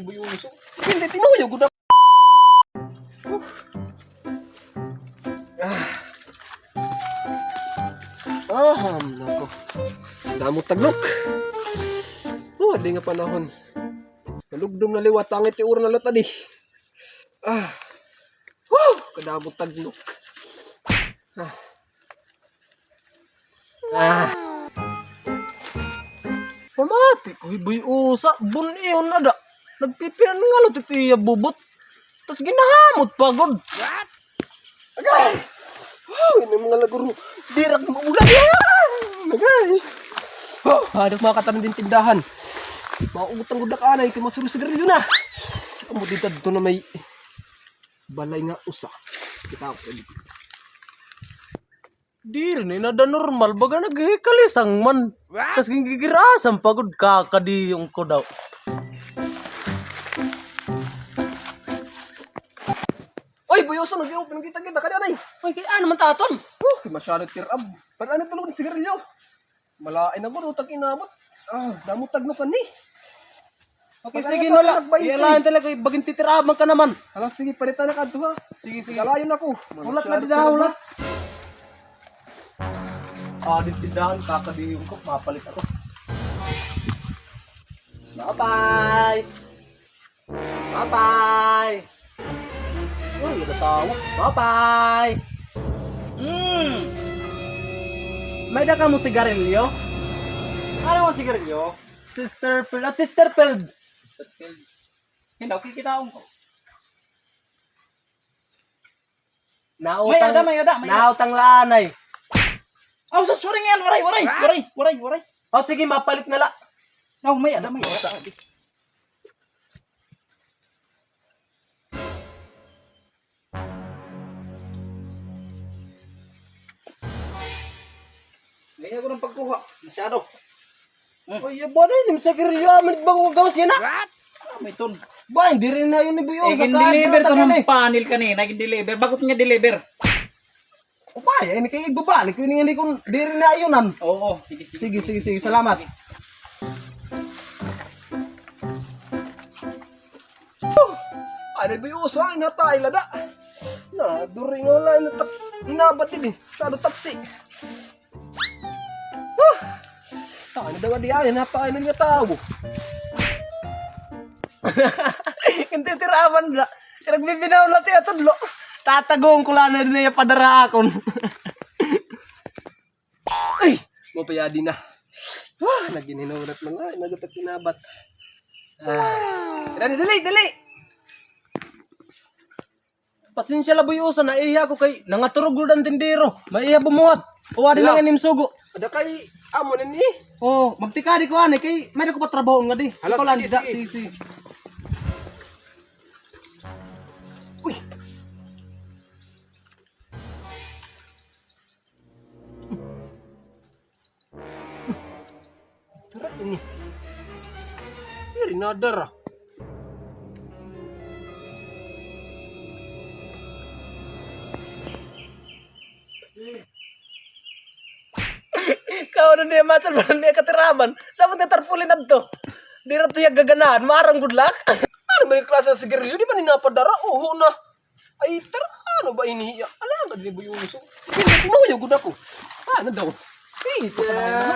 Buyuso. Hindi tinuyo gud ako. Nako. Damo taglok. Di nga panahon. Nalugdom na liwat ang iti ura na lot tadi. Kadamo taglok. Pamati ko hiboy usa buniyon na da. Nagpipinan nga lo titiya bubot. Tas ginahamot pagod. What? Agay! Ini mga laguro. Dirak na maulan. Agay! Hadak mga katanan din tindahan. Maugutang gudak anay kay masuro sigarilyo na. Amo dito dito na may balay nga usa. Kita ko dito. Dir ni nada normal baga naghikalisang man. Tas gigirasam pagod kakadiyong ko daw. Oy, buyoso nag-open kita ka anay. Oy, kay ano man taton? Masyado tirab. Para ano tulog ni sigarilyo. Malain na ko utang inabot. Damo tagno pa ni. Okay, sige nola. Ialahan talaga bagin titiraban ka naman. Hala sige palitan na kadto ha. Sige. Galayon ako. Ulat na di ulat. Di tindahan kakadiyong ko mapalit ako. Bye-bye. Bye-bye. Uy, natawa. Bye-bye. May daka mo sigarilyo? Ano mo sigarilyo? Sisterfield. Sisterfield. Hindi, okay kitaon ko. Nautang lanay. Sorry nga yan. Waray. Sige, mapalit na la. May ada. Ngayon ko ng pagkuha. Masyado. Ay, ba na yun? Sa kirilyo, manit ba kung gawas yan ha? What? May ton. Ba, hindi rin na yun ni Buyo. Deliver ka ng panel kanina. Deliver. Bakit nga deliver? O ba, yan kayo igbabalik. Yun hindi ko, di rin na yunan. Oo. Sige. Salamat. Ano Buyo? Saan natay lada? During online. Hinabatid eh. Masyado tapsi. Ano daw di ay natay ng tao. Hindi tiraman la. Nagbibinaw na ti atudlo. Tatagong ko lang na niya padara akon. Ay, mo payadi na. Nagininawrat lang ay nagutak kinabat. Dali. Pasensya la Buyosa na iya ko kay nangaturog gudan tindero. Maiya bumuhat. Uwadi lang inim sugo. Ada kay amo ni. Magtikadi ko ani kay may ko pa trabaho nga di. Ikaw lang sige. Uy. Tara ini. Diri nadar. Kau na niya masan ba niya katiraman? Saan mo niya tarpulin na to? Di na ito yung gaganahan. Marang good luck. Ano ba yung klase ng sigarilyo? Di ba ninapadara? Oo na. Ay, ano ba inihiya? Alam ka, di ba yung uso? Hindi, tinuyo good ako. Ano daw? Ito ka na.